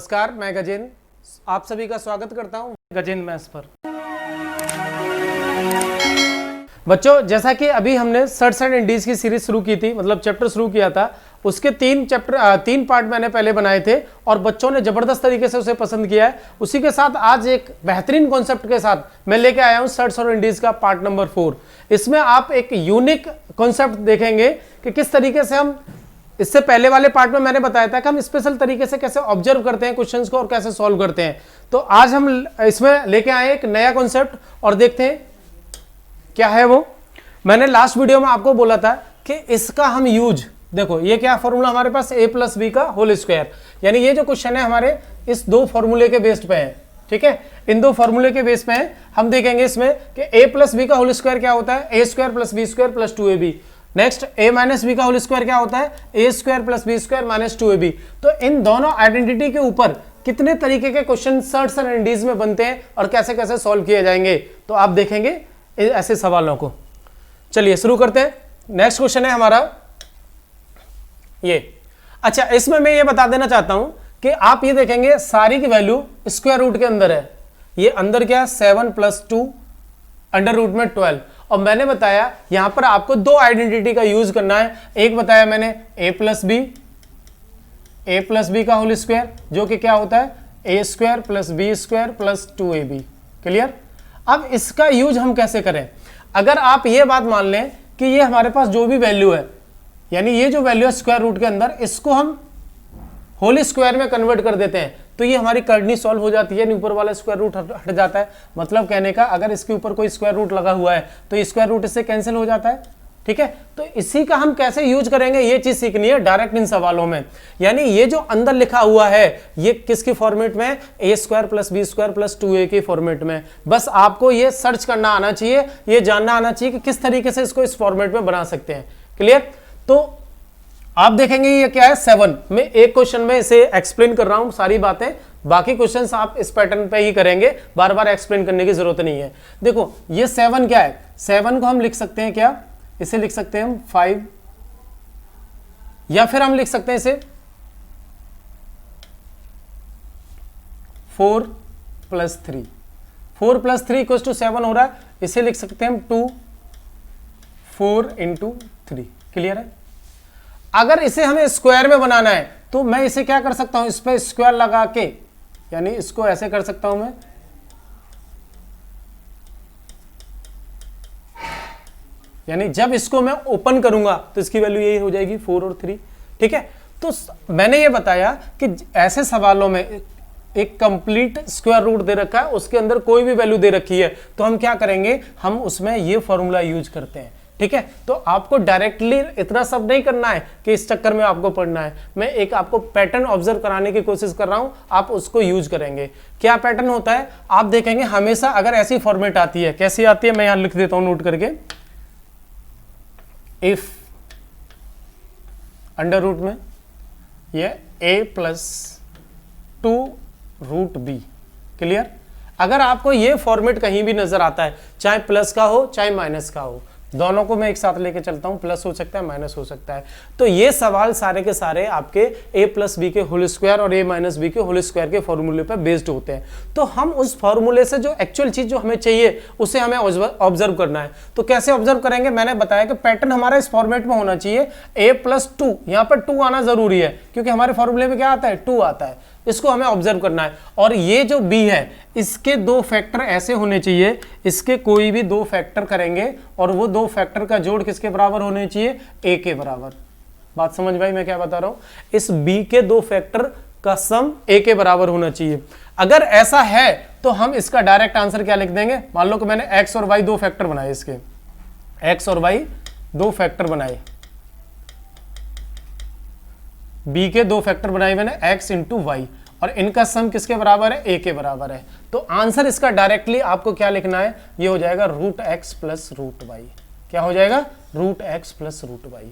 नमस्कार, मैं गजेंद्र आप सभी का स्वागत करता हूं गजेंद्र मैथ्स पर। बच्चों, जैसा कि अभी हमने सर्ट्स एंड इंडीज की सीरीज शुरू की थी, मतलब चैप्टर शुरू किया था, उसके तीन पार्ट मैंने पहले बनाए थे और बच्चों ने जबरदस्त तरीके से उसे पसंद किया है। उसी के साथ आज एक बेहतरीन कॉन्सेप्ट के साथ मैं लेके आया हूं सर्ट्स और इंडीज का पार्ट नंबर 4। इसमें आप एक यूनिक कॉन्सेप्ट देखेंगे कि किस तरीके से हम, इससे पहले वाले पार्ट में मैंने बताया था कि हम स्पेशल तरीके से कैसे ऑब्जर्व करते हैं क्वेश्चंस को और कैसे सॉल्व करते हैं। तो आज हम इसमें लेके आए एक नया कॉन्सेप्ट और देखते हैं क्या है वो। मैंने लास्ट वीडियो में आपको बोला था कि इसका हम यूज, देखो ये क्या फॉर्मूला हमारे पास a प्लस बी का होल स्क्वायर, यानी ये जो क्वेश्चन है हमारे इस दो फॉर्मूले के बेस्ड पे है। ठीक है, इन दो फॉर्मूले के बेस पे है। हम देखेंगे इसमें कि a प्लस बी का होल स्क्वायर क्या होता है, a square plus b square plus 2ab। Next a minus b का होल स्क्वायर क्या होता है, a square plus b square minus 2ab। तो इन दोनों आइडेंटिटी के ऊपर कितने तरीके के क्वेश्चन सर्ट्स एंड इंडीज में बनते हैं और कैसे कैसे सॉल्व किए जाएंगे, तो आप देखेंगे ऐसे सवालों को। चलिए शुरू करते हैं। नेक्स्ट क्वेश्चन है हमारा ये। अच्छा, इसमें मैं ये बता देना चाहता हूं कि आप ये देखेंगे सारी की वैल्यू स्क्वायर रूट के अंदर है। ये अंदर क्या है 7 + 2 अंडर रूट में 12। और मैंने बताया यहां पर आपको दो आइडेंटिटी का यूज करना है। एक बताया मैंने a प्लस बी का होल स्क्वायर, जो कि क्या होता है a square plus b square plus 2ab। Clear. अब इसका यूज हम कैसे करें। अगर आप ये बात मान लें कि ये हमारे पास जो भी वैल्यू है, यानी ये जो वैल्यू है स्क्वायर रूट के अंदर, इसको हम होल स्क्वायर में कन्वर्ट कर देते हैं, तो ये हमारी करनी सॉल्व हो जाती है। ऊपर वाला स्क्वायर रूट हट जाता है। मतलब कहने का, अगर इसके ऊपर कोई स्क्वायर रूट लगा हुआ है तो ये स्क्वायर रूट इससे कैंसिल हो जाता है। ठीक है, तो इसी का हम कैसे यूज करेंगे ये चीज सीखनी है डायरेक्ट इन सवालों में। यानी ये जो अंदर लिखा हुआ है ये किसके फॉर्मेट में, a square plus b square plus 2a के फॉर्मेट में। बस आपको ये सर्च करना आना चाहिए, ये जानना आना चाहिए कि किस तरीके से इसको इस फॉर्मेट में बना सकते हैं। क्लियर। तो आप देखेंगे ये क्या है 7। मैं एक क्वेश्चन में इसे एक्सप्लेन कर रहा हूं सारी बातें, बाकी क्वेश्चंस आप इस पैटर्न पे ही करेंगे, बार बार एक्सप्लेन करने की जरूरत नहीं है। देखो ये 7 क्या है, 7 को हम लिख सकते हैं क्या, इसे लिख सकते हैं हम 5, या फिर हम लिख सकते हैं इसे 4 + 3। 4 + 3 = 7 हो रहा है। इसे लिख सकते हैं हम 2 4 × 3। क्लियर है। अगर इसे हमें स्क्वायर में बनाना है तो मैं इसे क्या कर सकता हूं, इस पर स्क्वायर लगा के, यानी इसको ऐसे कर सकता हूं मैं, यानी जब इसको मैं ओपन करूंगा तो इसकी वैल्यू यही हो जाएगी 4 और 3। ठीक है। तो मैंने ये बताया कि ऐसे सवालों में एक कंप्लीट स्क्वायर रूट दे रखा है, उसके अंदर कोई भी वैल्यू दे रखी है, तो हम क्या करेंगे, हम उसमें ये फॉर्मूला यूज करते हैं। ठीक है। तो आपको डायरेक्टली इतना सब नहीं करना है कि इस चक्कर में आपको पढ़ना है। मैं एक आपको पैटर्न ऑब्जर्व कराने की कोशिश कर रहा हूं, आप उसको यूज करेंगे। क्या पैटर्न होता है आप देखेंगे हमेशा, अगर ऐसी फॉर्मेट आती है, कैसी आती है मैं यहां लिख देता हूं नोट करके, इफ अंडर रूट में ये a + 2√b। क्लियर। अगर आपको ये फॉर्मेट कहीं भी नजर आता है, चाहे प्लस का हो चाहे माइनस का हो, दोनों को मैं एक साथ लेके चलता हूं, प्लस हो सकता है माइनस हो सकता है, तो ये सवाल सारे के सारे आपके a + b के होल स्क्वायर और a - b के होल स्क्वायर के फॉर्मूले पर बेस्ड होते हैं। तो हम उस फॉर्मूले से जो एक्चुअल चीज जो हमें चाहिए उसे हमें ऑब्जर्व करना है। तो कैसे ऑब्जर्व करेंगे, मैंने बताया कि पैटर्न हमारा इस फॉर्मेट में होना चाहिए, a + 2, यहां पर 2 आना जरूरी है क्योंकि हमारे फॉर्मूले में क्या आता है 2 आता है, इसको हमें ऑब्जर्व करना है। और ये जो b है इसके 2 फैक्टर ऐसे होने चाहिए, इसके कोई भी 2 फैक्टर करेंगे और वो 2 फैक्टर का जोड़ किसके बराबर होने चाहिए, a के बराबर। बात समझ भाई मैं क्या बता रहा हूं, इस b के 2 फैक्टर का सम a के बराबर होना चाहिए। अगर ऐसा है तो हम इसका डायरेक्ट आंसर क्या लिख देंगे। मान लो कि मैंने x और y 2 फैक्टर बनाए, इसके x और y 2 फैक्टर बनाए, b के 2 फैक्टर बनाए मैंने x × y, और इनका सम किसके बराबर है, a के बराबर है। तो आंसर इसका डायरेक्टली आपको क्या लिखना है, ये हो जाएगा √x + √y। क्या हो जाएगा, √x + √y।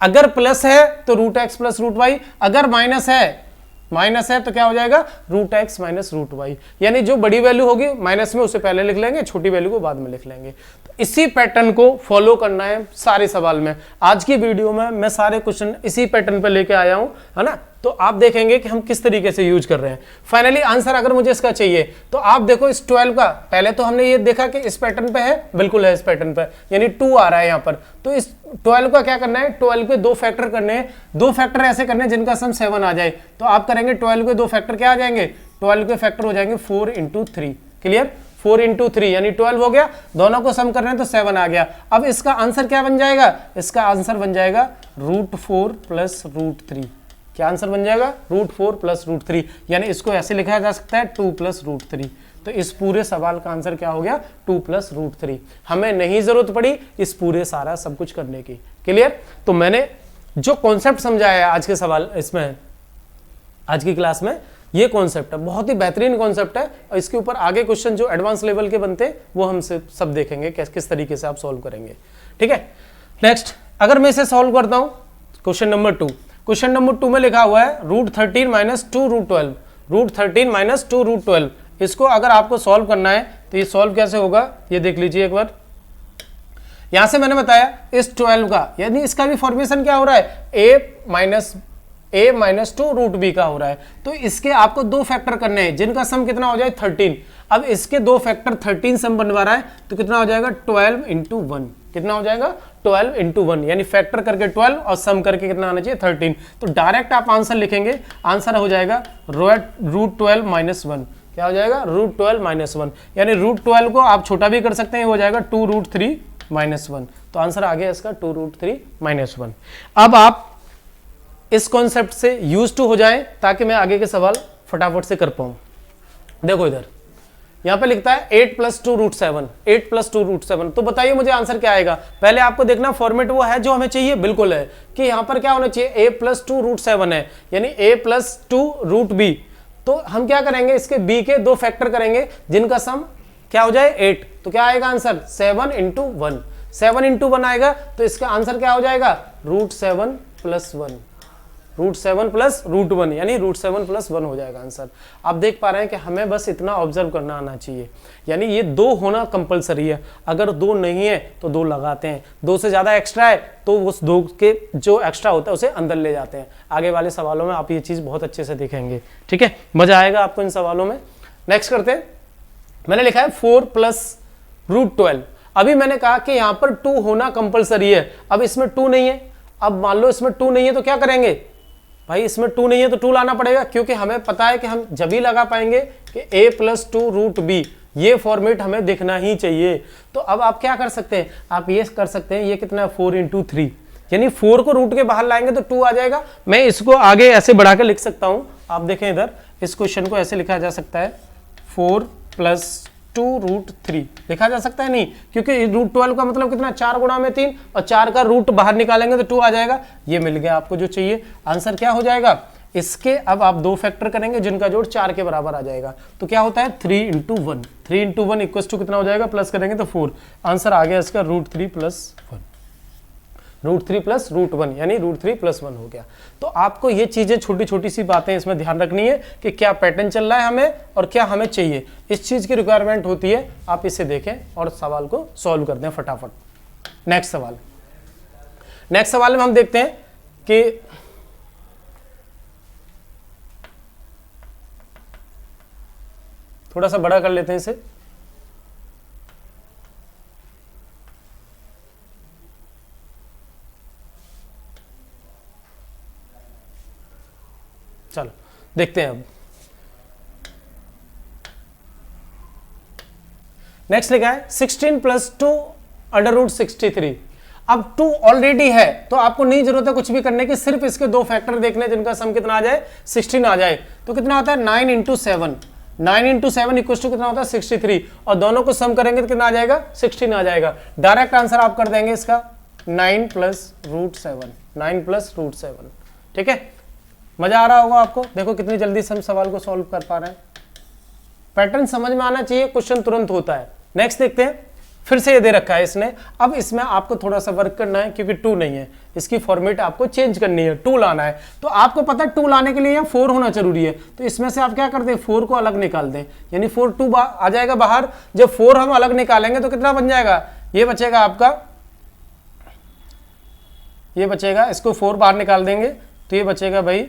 अगर प्लस है तो √x + √y, अगर माइनस है तो क्या हो जाएगा, √x - √y। यानी जो बड़ी वैल्यू होगी माइनस में उसे पहले लिख लेंगे, छोटी वैल्यू को बाद में लिख लेंगे। तो इसी पैटर्न को फॉलो करना है सारे सवाल में। आज की वीडियो में मैं सारे क्वेश्चन इसी पैटर्न पे लेके आया हूं, है ना। तो आप देखेंगे कि हम किस तरीके से यूज कर रहे हैं। फाइनली आंसर अगर मुझे इसका चाहिए तो आप देखो इस 12 का, पहले तो हमने ये देखा कि इस पैटर्न पे है, बिल्कुल है इस पैटर्न पे, यानी 2 आ रहा है यहाँ पर। तो इस 12 का क्या करना है, 12 के 2 फैक्टर करने हैं, 2 फैक्टर ऐसे करने हैं जिनका सम 7 आ जाए। तो आप करेंगे 12 के 2 फैक्टर क्या आ जाएंगे, 12 के फैक्टर हो जाएंगे 4 × 3। क्लियर, 4 × 3 यानी 12 हो गया, दोनों को सम कर रहे हैं तो 7 आ गया। अब इसका आंसर क्या बन जाएगा, इसका आंसर बन जाएगा √4 + √3। क्या आंसर बन जाएगा, √4 + √3, यानी इसको ऐसे लिखा जा सकता है 2 + √3। तो इस पूरे सवाल का आंसर क्या हो गया, 2 + √3। हमें नहीं जरूरत पड़ी इस पूरे सारा सब कुछ करने की। क्लियर, तो मैंने जो कॉन्सेप्ट समझाया है आज के सवाल इसमें, आज की क्लास में, ये कॉन्सेप्ट है, बहुत ही बेहतरीन कॉन्सेप्ट है। और इसके ऊपर आगे क्वेश्चन जो एडवांस लेवल के बनते हैं वो हम सब देखेंगे किस तरीके से आप सॉल्व करेंगे। ठीक है, नेक्स्ट अगर मैं इसे सॉल्व करता हूं, क्वेश्चन नंबर 2, क्वेश्चन नंबर 2 में लिखा हुआ है √13 - 2 √12, √13 - 2 √12। इसको अगर आपको सॉल्व करना है तो ये सॉल्व कैसे होगा, ये देख लीजिए एक बार। यहां से मैंने बताया इस 12 का, यानी इसका भी फॉर्मेशन क्या हो रहा है, a - 2 √b का हो रहा है। तो इसके आपको 2 फैक्टर करने हैं जिनका सम कितना हो जाए 13। अब इसके 2 फैक्टर 13 सम बनवा रहा है तो कितना हो जाएगा 12 × 1। कितना हो जाएगा 12 × 1, यानी फैक्टर करके 12 और सम करके कितना आना चाहिए 13। तो डायरेक्ट आप आंसर लिखेंगे, आंसर हो जाएगा √12 - 1। क्या हो जाएगा, √12 - 1, यानी √12 को आप छोटा भी कर सकते हैं, हो जाएगा 2 √3 - 1। तो आंसर आ गया इसका 2 √3 - 1। अब आप इस कॉन्सेप्ट से यूज टू हो जाएं ताकि मैं आगे के सवाल फटाफट से कर पाऊं। देखो इधर यहां पे लिखता है 8 + 2 √7, 8 + 2 √7। तो बताइए मुझे आंसर क्या आएगा। पहले आपको देखना फॉर्मेट वो है जो हमें चाहिए, बिल्कुल है कि यहां पर क्या होना चाहिए, a + 2 √7 है, यानी a + 2 √b। तो हम क्या करेंगे, इसके b के 2 फैक्टर करेंगे जिनका सम क्या हो जाए 8। तो क्या आएगा आंसर 7 × 1, 7 × 1 आएगा। तो इसका आंसर क्या हो जाएगा √7 + 1, √7 + √1, यानी √7 + 1 हो जाएगा आंसर। आप देख पा रहे हैं कि हमें बस इतना ऑब्जर्व करना आना चाहिए, यानी ये 2 होना कंपलसरी है। अगर 2 नहीं है तो 2 लगाते हैं, 2 से ज़्यादा एक्स्ट्रा है तो उस 2 के जो एक्स्ट्रा होता है उसे अंदर ले जाते हैं। आगे वाले सवालों में आप ये चीज़ बहुत अच्छे से देखेंगे। ठीक है, मज़ा आएगा आपको इन सवालों में। नेक्स्ट करते हैं, मैंने लिखा है 4 + √12। अभी मैंने कहा कि यहाँ पर 2 होना कंपलसरी है। अब इसमें 2 नहीं है, अब मान लो इसमें 2 नहीं है तो क्या करेंगे भाई, इसमें 2 नहीं है तो 2 लाना पड़ेगा, क्योंकि हमें पता है कि हम जब ही लगा पाएंगे कि a + 2 √b, ये फॉर्मेट हमें दिखना ही चाहिए। तो अब आप क्या कर सकते हैं, आप ये कर सकते हैं, ये कितना है 4 × 3, यानी 4 को रूट के बाहर लाएंगे तो 2 आ जाएगा। मैं इसको आगे ऐसे बढ़ा के लिख सकता हूं, आप देखें इधर इस क्वेश्चन को ऐसे लिखा जा सकता है 4 + 2 √3 लिखा जा सकता है, नहीं, क्योंकि √12 का मतलब कितना 4 × 3, और 4 का रूट बाहर निकालेंगे तो 2 आ जाएगा। ये मिल गया आपको जो चाहिए। आंसर क्या हो जाएगा इसके, अब आप 2 फैक्टर करेंगे जिनका जोड़ 4 के बराबर आ जाएगा। तो क्या होता है 3 × 1, 3 × 1 = कितना हो जाएगा, प्लस करेंगे तो 4। आंसर आ गया इसका √3 + 1, √3 + √1, यानी √3 + 1 हो गया। तो आपको ये चीज़ें छोटी छोटी सी बातें इसमें ध्यान रखनी है कि क्या पैटर्न चल रहा है हमें और क्या हमें चाहिए, इस चीज़ की रिक्वायरमेंट होती है। आप इसे देखें और सवाल को सॉल्व कर दें फटाफट। नेक्स्ट सवाल में हम देखते हैं कि थोड़ा सा बड़ा कर लेते हैं इसे। चलो देखते हैं। अब नेक्स्ट लिखा है 16 + 2 √63। अब 2 ऑलरेडी है तो आपको नहीं जरूरत है कुछ भी करने की, सिर्फ इसके 2 फैक्टर देखने जिनका सम कितना आ जाए 16 आ जाए। तो कितना होता है 9 × 7, 9 × 7 = कितना होता है 63, और दोनों को सम करेंगे तो कितना आ जाएगा 16 आ जाएगा। डायरेक्ट आंसर आप कर देंगे इसका 9 + √7, 9 + √7। ठीक है, मजा आ रहा होगा आपको। देखो कितनी जल्दी से हम सवाल को सॉल्व कर पा रहे हैं। पैटर्न समझ में आना चाहिए, क्वेश्चन तुरंत होता है। नेक्स्ट देखते हैं, फिर से ये दे रखा है इसने। अब इसमें आपको थोड़ा सा वर्क करना है क्योंकि 2 नहीं है, इसकी फॉर्मेट आपको चेंज करनी है, 2 लाना है। तो आपको पता है 2 लाने के लिए यहाँ 4 होना जरूरी है। तो इसमें से आप क्या कर दें, 4 को अलग निकाल दें, यानी 4 2 आ जाएगा बाहर। जब 4 हम अलग निकालेंगे तो कितना बन जाएगा, ये बचेगा आपका, ये बचेगा, इसको 4 बाहर निकाल देंगे तो ये बचेगा भाई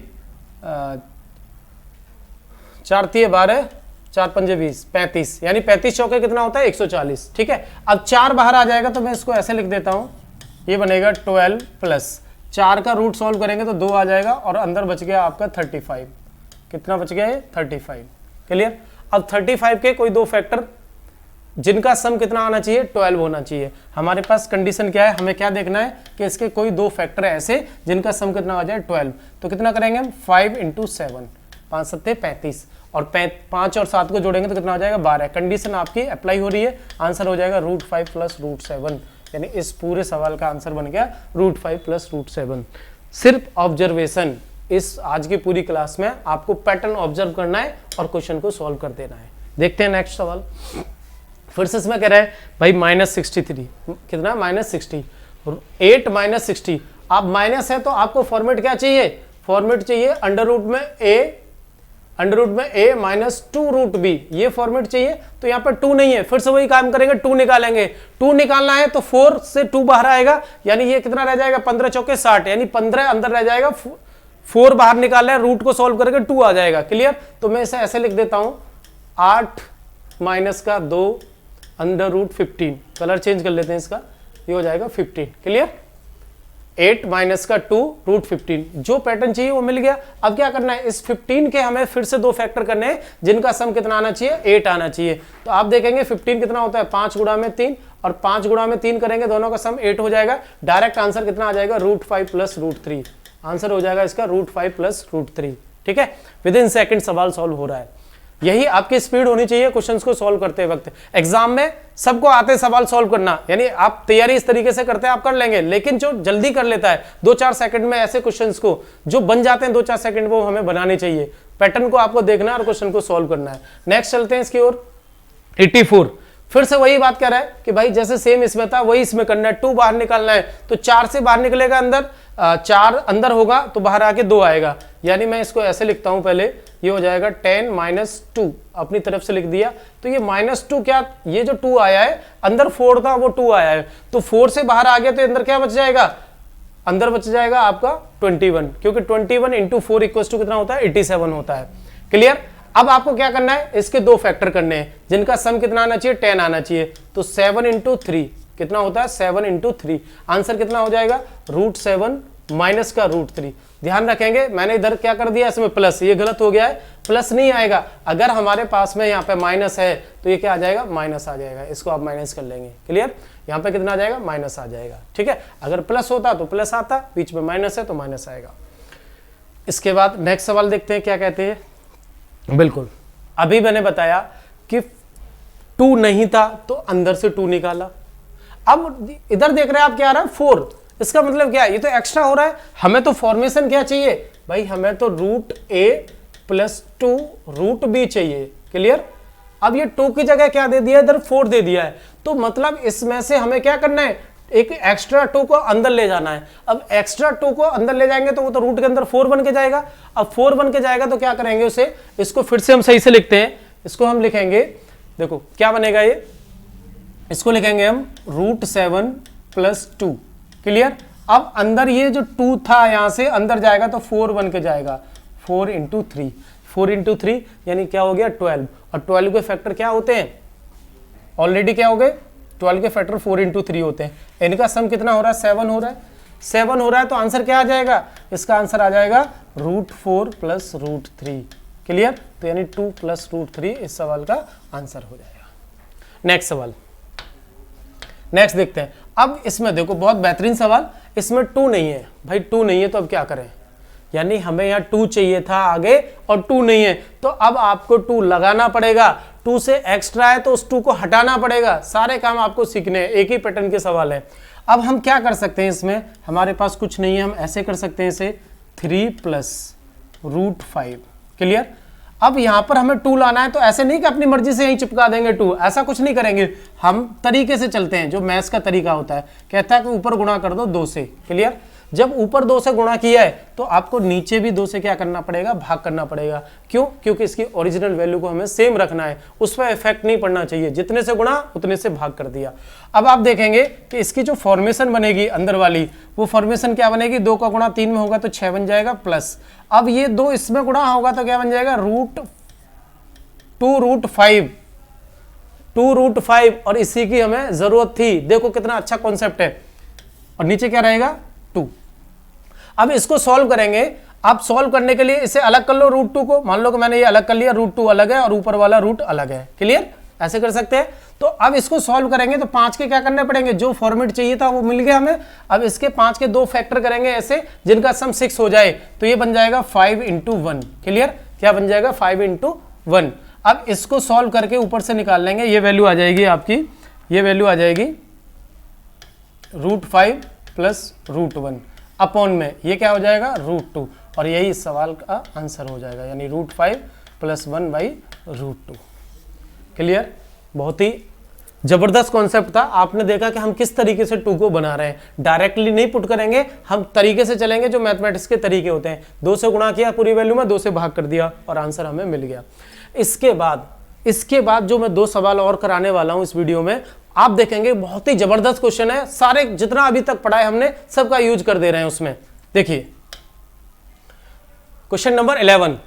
4 तिये 12, 4 पंजे 20, 35, यानी 35 चौके कितना होता है 140। ठीक है, अब 4 बाहर आ जाएगा तो मैं इसको ऐसे लिख देता हूं, ये बनेगा 12 प्लस 4 का रूट सॉल्व करेंगे तो 2 आ जाएगा और अंदर बच गया आपका 35। कितना बच गया है 35। क्लियर। अब 35 के कोई दो फैक्टर जिनका सम कितना आना चाहिए 12 होना चाहिए। हमारे पास कंडीशन क्या है, हमें क्या देखना है कि इसके कोई दो फैक्टर है ऐसे जिनका सम कितना आ जाए 12। तो कितना करेंगे हम 5 × 7, 5 सत्ते 35 और 5 और 7 को जोड़ेंगे तो कितना हो जाएगा 12। कंडीशन आपकी अप्लाई हो रही है, आंसर हो जाएगा √5 + √7, यानी इस पूरे सवाल का आंसर बन गया √5 + √7। सिर्फ ऑब्जर्वेशन, इस आज की पूरी क्लास में आपको पैटर्न ऑब्जर्व करना है और क्वेश्चन को सॉल्व कर देना है। देखते हैं नेक्स्ट सवाल। फिर से इसमें कह रहा है भाई -63, कितना -60, 8 - 60। आप माइनस है तो आपको फॉर्मेट क्या चाहिए, फॉर्मेट चाहिए √a -2√b, ये फॉर्मेट चाहिए। तो यहाँ पर 2 नहीं है, फिर से वही काम करेंगे, 2 निकालेंगे। 2 निकालना है तो 4 से 2 बाहर आएगा, यानी ये कितना रह जाएगा 15 चौके 60, यानी 15 अंदर रह जाएगा, 4 बाहर निकाल रहे हैं, रूट को सॉल्व करके 2 आ जाएगा। क्लियर। तो मैं इसे ऐसे लिख देता हूं 8 - 2 √15, कलर चेंज कर लेते हैं इसका, ये हो जाएगा 15। क्लियर। 8 - 2 √15, जो पैटर्न चाहिए वो मिल गया। अब क्या करना है, इस 15 के हमें फिर से दो फैक्टर करने हैं जिनका सम कितना आना चाहिए 8 आना चाहिए। तो आप देखेंगे 15 कितना होता है 5 × 3 और 5 × 3 करेंगे, दोनों का सम 8 हो जाएगा। डायरेक्ट आंसर कितना आ जाएगा √5 + √3, आंसर हो जाएगा इसका √5 + √3। ठीक है, विदिन सेकंड सवाल सॉल्व हो रहा है। यही आपकी स्पीड होनी चाहिए क्वेश्चंस को सॉल्व करते वक्त। एग्जाम में सबको आते सवाल सॉल्व करना, यानी आप तैयारी इस तरीके से करते हैं आप कर लेंगे, लेकिन जो जल्दी कर लेता है 2-4 सेकंड में ऐसे क्वेश्चंस को जो बन जाते हैं 2-4 सेकंड, वो हमें बनाने चाहिए। पैटर्न को आपको देखना है और क्वेश्चन को सॉल्व करना है। नेक्स्ट चलते हैं इसकी ओर। 84, फिर से वही बात कर रहा है कि भाई जैसे सेम इसमें था वही इसमें करना है। 2 बाहर निकालना है तो 4 से बाहर निकलेगा, अंदर 4 अंदर होगा तो बाहर आके 2 आएगा, यानी मैं इसको ऐसे लिखता हूं पहले, ये हो जाएगा 10 - 2, अपनी तरफ से लिख दिया। तो ये -2 क्या, ये जो 2 आया है अंदर 4 था वो 2 आया है, तो 4 से बाहर आ गया तो अंदर क्या बच जाएगा, अंदर बच जाएगा आपका 21, क्योंकि 21 × 4 = कितना होता है 87 होता है। क्लियर। अब आपको क्या करना है, इसके दो फैक्टर करने हैं जिनका सम कितना आना चाहिए 10 आना चाहिए। तो 7 × 3 कितना होता है 7 × 3, आंसर कितना हो जाएगा √7 माइनस का √3। ध्यान रखेंगे मैंने इधर क्या कर दिया इसमें प्लस, ये गलत हो गया है, प्लस नहीं आएगा। अगर हमारे पास में यहाँ पे माइनस है तो ये क्या आ जाएगा माइनस आ जाएगा, इसको आप माइनस कर लेंगे। क्लियर। यहाँ पे कितना आ जाएगा माइनस आ जाएगा। ठीक है, अगर प्लस होता तो प्लस आता, बीच में माइनस है तो माइनस आएगा। इसके बाद नेक्स्ट सवाल देखते हैं क्या कहते हैं। बिल्कुल अभी मैंने बताया कि 2 नहीं था तो अंदर से 2 निकाला। अब इधर देख रहे हैं आप क्या आ रहा है 4, इसका मतलब क्या है, ये तो एक्स्ट्रा हो रहा है। हमें तो फॉर्मेशन क्या चाहिए भाई, हमें तो √a + 2 √b चाहिए। क्लियर। अब ये 2 की जगह क्या दे दिया, इधर 4 दे दिया है, तो मतलब इसमें से हमें क्या करना है, एक एक्स्ट्रा 2 को अंदर ले जाना है। अब एक्स्ट्रा 2 को अंदर ले जाएंगे तो वो तो रूट के अंदर 4 बन के जाएगा। अब 4 बन के जाएगा तो क्या करेंगे उसे, इसको फिर से हम सही से लिखते हैं, इसको हम लिखेंगे, देखो क्या बनेगा ये, इसको लिखेंगे हम √7 + 2। क्लियर। अब अंदर ये जो 2 था यहां से अंदर जाएगा तो 4 बन के जाएगा, 4 × 3, 4 × 3 यानी क्या हो गया 12। और 12 के फैक्टर क्या होते हैं, ऑलरेडी क्या हो गए 12 के फैक्टर 4 × 3 होते हैं। इनका सम कितना हो रहा है 7 हो रहा है, 7 हो रहा है तो आंसर क्या आ जाएगा, इसका आंसर आ जाएगा √4 + √3। क्लियर। तो यानी 2 + √3 इस सवाल का आंसर हो जाएगा। नेक्स्ट सवाल, नेक्स्ट देखते हैं। अब इसमें देखो बहुत बेहतरीन सवाल, इसमें 2 नहीं है भाई, 2 नहीं है तो अब क्या करें, यानी हमें यहाँ 2 चाहिए था आगे और 2 नहीं है, तो अब आपको 2 लगाना पड़ेगा। 2 से एक्स्ट्रा है तो उस 2 को हटाना पड़ेगा। सारे काम आपको सीखने हैं, एक ही पैटर्न के सवाल है। अब हम क्या कर सकते हैं, इसमें हमारे पास कुछ नहीं है, हम ऐसे कर सकते हैं इसे 3 + √5। क्लियर। अब यहां पर हमें 2 लाना है तो ऐसे नहीं कि अपनी मर्जी से यहीं चिपका देंगे 2, ऐसा कुछ नहीं करेंगे। हम तरीके से चलते हैं जो मैथ्स का तरीका होता है, कहता है कि ऊपर गुणा कर दो 2 से। क्लियर। जब ऊपर 2 से गुणा किया है तो आपको नीचे भी 2 से क्या करना पड़ेगा, भाग करना पड़ेगा। क्यों? क्योंकि इसकी ओरिजिनल वैल्यू को हमें सेम रखना है, उस पर इफेक्ट नहीं पड़ना चाहिए। जितने से गुणा उतने से भाग कर दिया। अब आप देखेंगे कि इसकी जो फॉर्मेशन बनेगी अंदर वाली, वो फॉर्मेशन क्या बनेगी, 2 का गुणा 3 में होगा तो 6 बन जाएगा प्लस, अब ये 2 इसमें गुणा होगा तो क्या बन जाएगा, टू रूट फाइव, और इसी की हमें जरूरत थी। देखो कितना अच्छा कॉन्सेप्ट है। और नीचे क्या रहेगा, 2। अब इसको सॉल्व करेंगे। आप सॉल्व करने के लिए इसे अलग कर लो √2 को, मान लो कि मैंने ये अलग कर लिया, √2 अलग है और ऊपर वाला रूट अलग है। क्लियर? ऐसे कर सकते हैं। तो अब इसको सॉल्व करेंगे तो 5 के क्या करने पड़ेंगे, जो फॉर्मेट चाहिए था वो मिल गया हमें। अब इसके 5 के 2 फैक्टर करेंगे ऐसे जिनका सम 6 हो जाए, तो ये बन जाएगा 5 × 1। क्लियर? क्या बन जाएगा, 5 × 1। अब इसको सॉल्व करके ऊपर से निकाल लेंगे, ये वैल्यू आ जाएगी आपकी, ये वैल्यू आ जाएगी √5 + √1 अपॉन में ये क्या हो जाएगा, √2, और यही इस सवाल का आंसर हो जाएगा, यानी √5 + 1/√2। क्लियर? बहुत ही जबरदस्त कॉन्सेप्ट था। आपने देखा कि हम किस तरीके से 2 को बना रहे हैं, डायरेक्टली नहीं पुट करेंगे, हम तरीके से चलेंगे जो मैथमेटिक्स के तरीके होते हैं। 2 से गुणा किया पूरी वैल्यू में, 2 से भाग कर दिया और आंसर हमें मिल गया। इसके बाद जो मैं 2 सवाल और कराने वाला हूं इस वीडियो में, आप देखेंगे बहुत ही जबरदस्त क्वेश्चन है। सारे जितना अभी तक पढ़ा है हमने सबका यूज कर दे रहे हैं उसमें। देखिए क्वेश्चन नंबर 11,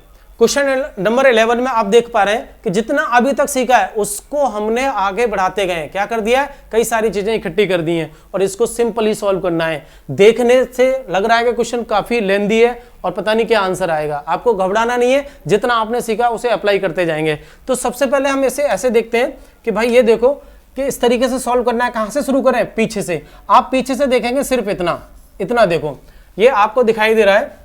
क्वेश्चन नंबर 11 में आप देख पा रहे हैं कि जितना अभी तक सीखा है उसको हमने आगे बढ़ाते गए। क्या कर दिया है, कई सारी चीजें इकट्ठी कर दी हैं और इसको सिंपली सॉल्व करना है। देखने से लग रहा है कि क्वेश्चन काफी लेंथी है और पता नहीं क्या आंसर आएगा। आपको घबराना नहीं है, जितना आपने सीखा उसे अप्लाई करते जाएंगे। तो सबसे पहले हम इसे ऐसे देखते हैं कि भाई ये देखो कि इस तरीके से सॉल्व करना है। कहां से शुरू करें, पीछे से। आप पीछे से देखेंगे सिर्फ इतना देखो, ये आपको दिखाई दे रहा है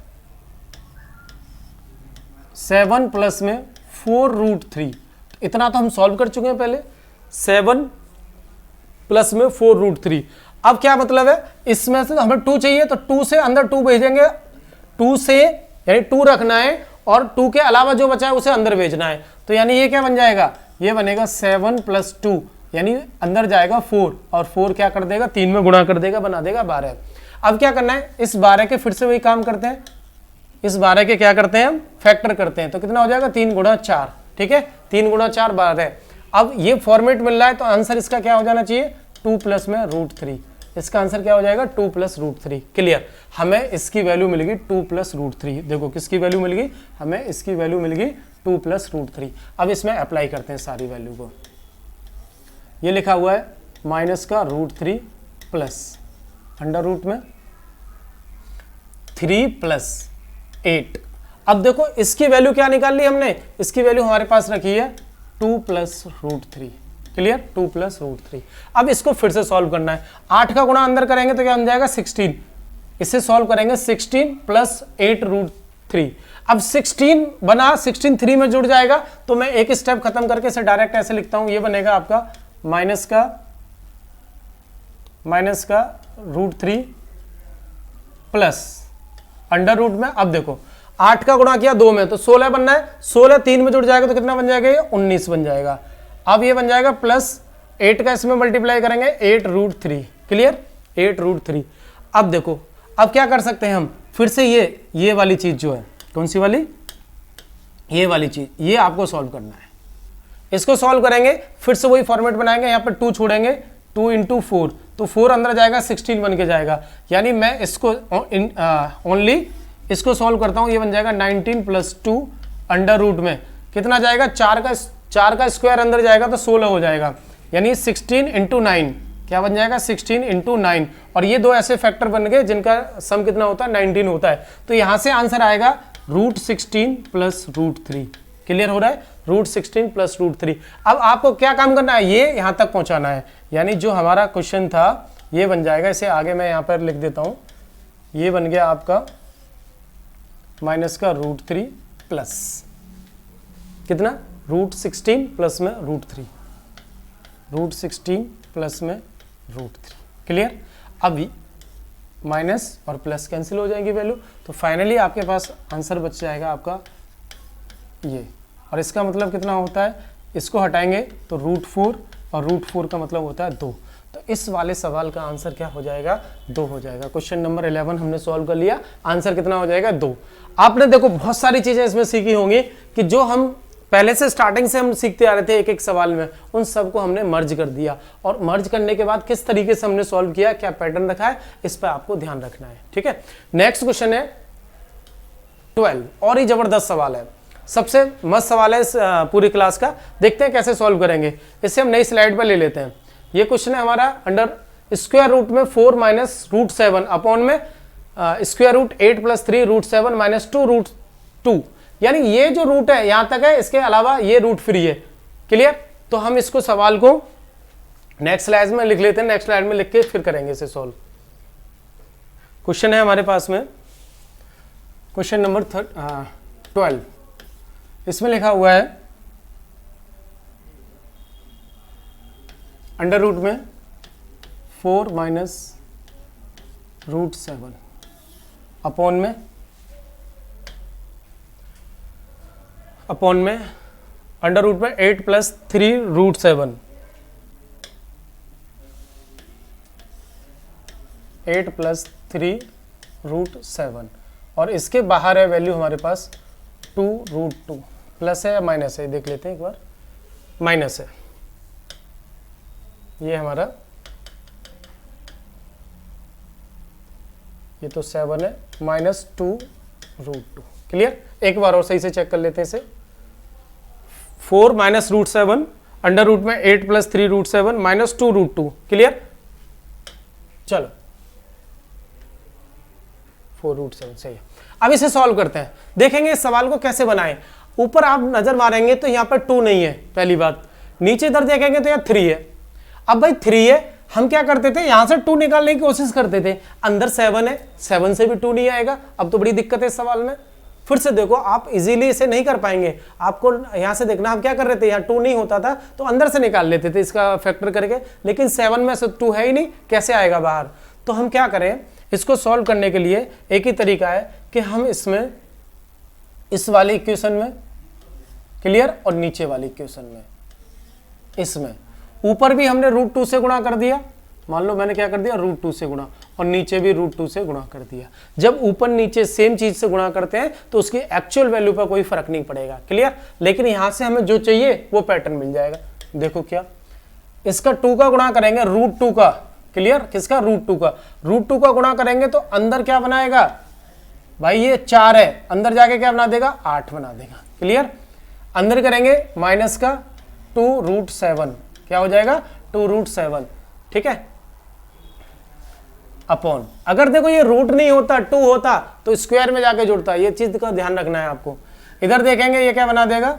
7 प्लस में 4√3, इतना तो हम सॉल्व कर चुके हैं पहले। 7 प्लस में 4√3। अब क्या मतलब है, इसमें से हमें 2 चाहिए तो 2 से अंदर 2 भेजेंगे, 2 से यानी 2 रखना है और 2 के अलावा जो बचा है उसे अंदर भेजना है। तो यानी ये क्या बन जाएगा, ये बनेगा 7 + 2, यानी अंदर जाएगा 4 और 4 क्या कर देगा, 3 में गुणा कर देगा, बना देगा 12। अब क्या करना है, इस 12 के फिर से वही काम करते हैं, इस 12 के क्या करते हैं हम, फैक्टर करते हैं। तो कितना हो जाएगा, 3 × 4। ठीक है, 3 × 4 12। अब ये फॉर्मेट मिल रहा है तो आंसर इसका क्या हो जाना चाहिए, 2 प्लस में √3। इसका आंसर क्या हो जाएगा, 2 + √3। क्लियर? हमें इसकी वैल्यू मिलेगी 2 + √3। देखो किसकी वैल्यू मिल गई, हमें इसकी वैल्यू मिल गई 2 + √3। अब इसमें अप्लाई करते हैं सारी वैल्यू को। ये लिखा हुआ है -√3 प्लस √ में 3 + 8। अब देखो इसकी वैल्यू क्या निकाल ली हमने, इसकी वैल्यू हमारे पास रखी है 2 + √3। क्लियर? 2 + √3। अब इसको फिर से सॉल्व करना है। 8 का गुणा अंदर करेंगे तो क्या बन जाएगा, 16। इसे सॉल्व करेंगे 16 + 8√3। अब 16 बना, 16 3 में जुड़ जाएगा तो मैं एक स्टेप खत्म करके इसे डायरेक्ट ऐसे लिखता हूं, ये बनेगा आपका माइनस का √3 प्लस √ में। अब देखो 8 का गुणा किया 2 में तो 16 बनना है, 16 3 में जुड़ जाएगा तो कितना बन जाएगा, ये 19 बन जाएगा। अब ये बन जाएगा प्लस 8 का इसमें मल्टीप्लाई करेंगे 8√3। क्लियर? 8√3। अब देखो अब क्या कर सकते हैं हम, फिर से ये वाली चीज जो है, कौन सी वाली, ये वाली चीज, ये आपको सॉल्व करना है। इसको सॉल्व करेंगे, फिर से वही फॉर्मेट बनाएंगे, यहाँ पर 2 छोड़ेंगे, 2 × 4 तो 4 अंदर जाएगा, 16 बन के जाएगा। यानी मैं इसको ओनली इसको सॉल्व करता हूँ, ये बन जाएगा 19 + 2 √ में कितना जाएगा, 4 का स्क्वायर अंदर जाएगा तो 16 हो जाएगा, यानी 16 × 9 क्या बन जाएगा, 16 × 9। और ये 2 ऐसे फैक्टर बन गए जिनका सम कितना होता है, 19 होता है। तो यहाँ से आंसर आएगा √16 + √3। क्लियर हो रहा है, √16 + √3। अब आपको क्या काम करना है, ये यहाँ तक पहुँचाना है। यानी जो हमारा क्वेश्चन था ये बन जाएगा, इसे आगे मैं यहाँ पर लिख देता हूँ, ये बन गया आपका -√3 प्लस कितना, √16 प्लस में √3, √16 प्लस में √3। क्लियर? अभी माइनस और प्लस कैंसिल हो जाएंगी वैल्यू, तो फाइनली आपके पास आंसर बच जाएगा आपका ये। और इसका मतलब कितना होता है, इसको हटाएंगे तो √4 और √4 का मतलब होता है 2। तो इस वाले सवाल का आंसर क्या हो जाएगा, 2 हो जाएगा। क्वेश्चन नंबर 11 हमने सॉल्व कर लिया, आंसर कितना हो जाएगा, 2। आपने देखो बहुत सारी चीजें इसमें सीखी होंगी कि जो हम पहले से स्टार्टिंग से हम सीखते आ रहे थे एक एक सवाल में, उन सबको हमने मर्ज कर दिया, और मर्ज करने के बाद किस तरीके से हमने सॉल्व किया, क्या पैटर्न रखा है, इस पर आपको ध्यान रखना है। ठीक है, नेक्स्ट क्वेश्चन है 12, और ही जबरदस्त सवाल है, सबसे मस्त सवाल है इस पूरी क्लास का। देखते हैं कैसे सॉल्व करेंगे। इसे हम नई स्लाइड पर ले लेते हैं। ये क्वेश्चन है हमारा अंडर स्क्वायर रूट में 4 माइनस रूट 7 अपॉन में square root 8 plus 3 root 7 minus 2 root 2, यानी ये जो रूट है यहां तक है, इसके अलावा ये रूट फ्री है। क्लियर? तो हम इसको सवाल को नेक्स्ट स्लाइड में लिख लेते हैं, नेक्स्ट स्लाइड में लिख के फिर करेंगे इसे सॉल्व। क्वेश्चन है हमारे पास में क्वेश्चन नंबर 12, इसमें लिखा हुआ है अंडर रूट में 4 माइनस रूट 7 अपॉन में अंडर रूट में 8 प्लस 3 रूट 7, 8 प्लस 3 रूट 7, और इसके बाहर है वैल्यू हमारे पास 2 रूट 2। प्लस है या माइनस है देख लेते हैं एक बार, माइनस है। ये हमारा, ये तो 7 है, माइनस 2 रूट 2। क्लियर? एक बार और सही से चेक कर लेते हैं इसे। 4 माइनस रूट 7 अंडर रूट में 8 plus 3 root 7 minus 2 root 2। Clear? चलो 4 रूट 7 सही है। अब इसे सॉल्व करते हैं, देखेंगे इस सवाल को कैसे बनाएं। ऊपर आप नजर मारेंगे तो यहाँ पर 2 नहीं है, पहली बात। नीचे इधर देखेंगे तो यहाँ 3 है। अब भाई 3 है, हम क्या करते थे, यहां से 2 निकालने की कोशिश करते थे, अंदर 7 है, 7 से भी 2 नहीं आएगा। अब तो बड़ी दिक्कत है इस सवाल में। फिर से देखो, आप इजीली इसे नहीं कर पाएंगे, आपको यहां से देखना। हम क्या कर रहे थे, यहाँ 2 नहीं होता था तो अंदर से निकाल लेते थे इसका फैक्टर करके, लेकिन 7 में से 2 है ही नहीं, कैसे आएगा बाहर। तो हम क्या करें, इसको सॉल्व करने के लिए एक ही तरीका है कि हम इसमें इस वाले इक्वेशन में, क्लियर, और नीचे वाली इक्वेशन में, इसमें ऊपर भी हमने रूट 2 से गुणा कर दिया, मान लो मैंने क्या कर दिया, रूट 2 से गुणा, और नीचे भी रूट 2 से गुणा कर दिया। जब ऊपर नीचे सेम चीज से गुणा करते हैं तो उसकी एक्चुअल वैल्यू पर कोई फर्क नहीं पड़ेगा। क्लियर? लेकिन यहां से हमें जो चाहिए वो पैटर्न मिल जाएगा। देखो क्या, इसका 2 का गुणा करेंगे रूट 2 का। क्लियर? किसका? रूट 2 का। रूट 2 का गुणा करेंगे तो अंदर क्या बनाएगा भाई, ये 4 है, अंदर जाके क्या बना देगा, 8 बना देगा। क्लियर? अंदर करेंगे माइनस का 2 रूट 7, क्या हो जाएगा, 2 रूट 7। ठीक है, अपॉन, अगर देखो ये रूट नहीं होता, 2 होता तो स्क्वायर में जाके जुड़ता। ये चीज का ध्यान रखना है आपको। इधर देखेंगे ये क्या बना देगा,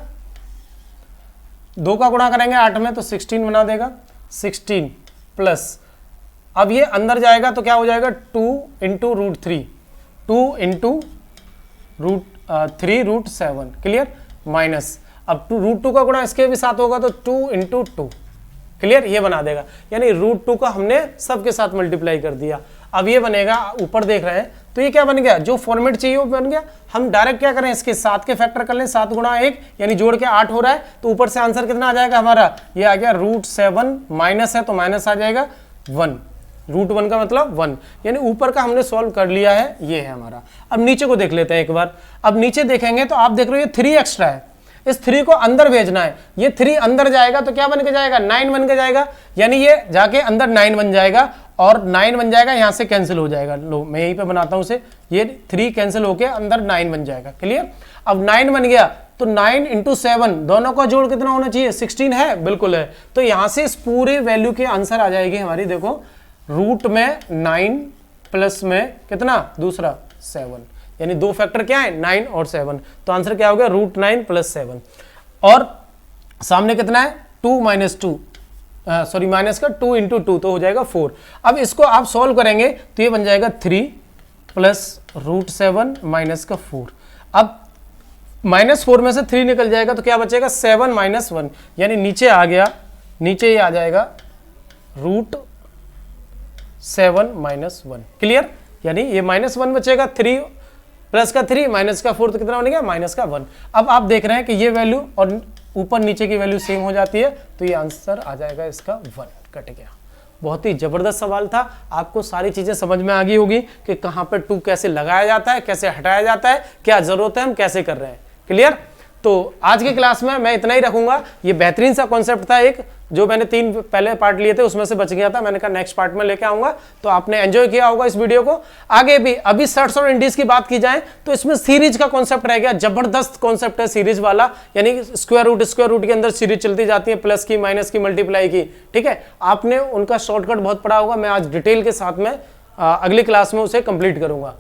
2 का गुणा करेंगे 8 में तो 16 बना देगा, 16 प्लस, अब ये अंदर जाएगा तो क्या हो जाएगा, 2 into root 3, 2 into root 3 root 7। Clear? Minus, अब रूट 2 का गुणा इसके भी साथ होगा तो 2 इंटू 2। क्लियर? ये बना देगा, यानी रूट 2 का हमने सबके साथ मल्टीप्लाई कर दिया। अब ये बनेगा, ऊपर देख रहे हैं तो ये क्या बन गया, जो फॉर्मेट चाहिए वो बन गया। हम डायरेक्ट क्या करें, इसके 7 के फैक्टर कर लें, 7 गुणा 1 यानी जोड़ के 8 हो रहा है, तो ऊपर से आंसर कितना आ जाएगा हमारा, ये आ गया रूट 7, माइनस है तो माइनस आ जाएगा 1। रूट 1 का मतलब 1, यानी ऊपर का हमने सॉल्व कर लिया है, ये है हमारा। अब नीचे को देख लेते हैं एक बार। अब नीचे देखेंगे तो आप देख रहे हो ये 3 एक्स्ट्रा है, इस 3 को अंदर भेजना है। ये 3 अंदर जाएगा तो क्या बन के जाएगा, 9 बन के जाएगा, यानी ये जाके अंदर 9 बन जाएगा, और 9 बन जाएगा, यहां से कैंसिल हो जाएगा। लो मैं यहीं पे बनाता हूं उसे, ये 3 कैंसिल होके अंदर 9 बन जाएगा। क्लियर? अब 9 बन गया तो 9 इंटू 7, दोनों का जोड़ कितना होना चाहिए, 16 है, बिल्कुल है। तो यहां से इस पूरे वैल्यू के आंसर आ जाएगी हमारी। देखो रूट में 9 प्लस में कितना, दूसरा 7, यानी 2 फैक्टर क्या है, 9 और 7। तो आंसर क्या हो गया, रूट 9 प्लस 7, और सामने कितना है, 2 माइनस 2, सॉरी माइनस का 2 इंटू 2 तो हो जाएगा 4। अब इसको आप सॉल्व करेंगे तो ये बन जाएगा 3 प्लस रूट 7 माइनस का 4। अब माइनस 4 में से 3 निकल जाएगा तो क्या बचेगा, 7 माइनस 1, यानी नीचे आ गया, नीचे ये आ जाएगा रूट 7 माइनस 1। क्लियर? यानी ये माइनस 1 बचेगा, 3 प्लस का 3 माइनस का 4 तो कितना बनेगा, माइनस का 1। अब आप देख रहे हैं कि ये वैल्यू और ऊपर नीचे की वैल्यू सेम हो जाती है, तो ये आंसर आ जाएगा इसका 1, कट गया। बहुत ही ज़बरदस्त सवाल था। आपको सारी चीज़ें समझ में आ गई होगी कि कहाँ पर टू कैसे लगाया जाता है, कैसे हटाया जाता है, क्या ज़रूरत है, हम कैसे कर रहे हैं। क्लियर? तो आज की क्लास में मैं इतना ही रखूंगा। ये बेहतरीन सा कॉन्सेप्ट था, एक जो मैंने 3 पहले पार्ट लिए थे उसमें से बच गया था, मैंने कहा नेक्स्ट पार्ट में लेके आऊंगा। तो आपने एंजॉय किया होगा इस वीडियो को। आगे भी अभी सर्ट्स और इंडीज की बात की जाए तो इसमें सीरीज का कॉन्सेप्ट रह गया, जबरदस्त कॉन्सेप्ट है सीरीज वाला, यानी स्क्वायर रूट के अंदर सीरीज चलती जाती है, प्लस की, माइनस की, मल्टीप्लाई की। ठीक है, आपने उनका शॉर्टकट बहुत पढ़ा होगा। मैं आज डिटेल के साथ में अगली क्लास में उसे कंप्लीट करूंगा।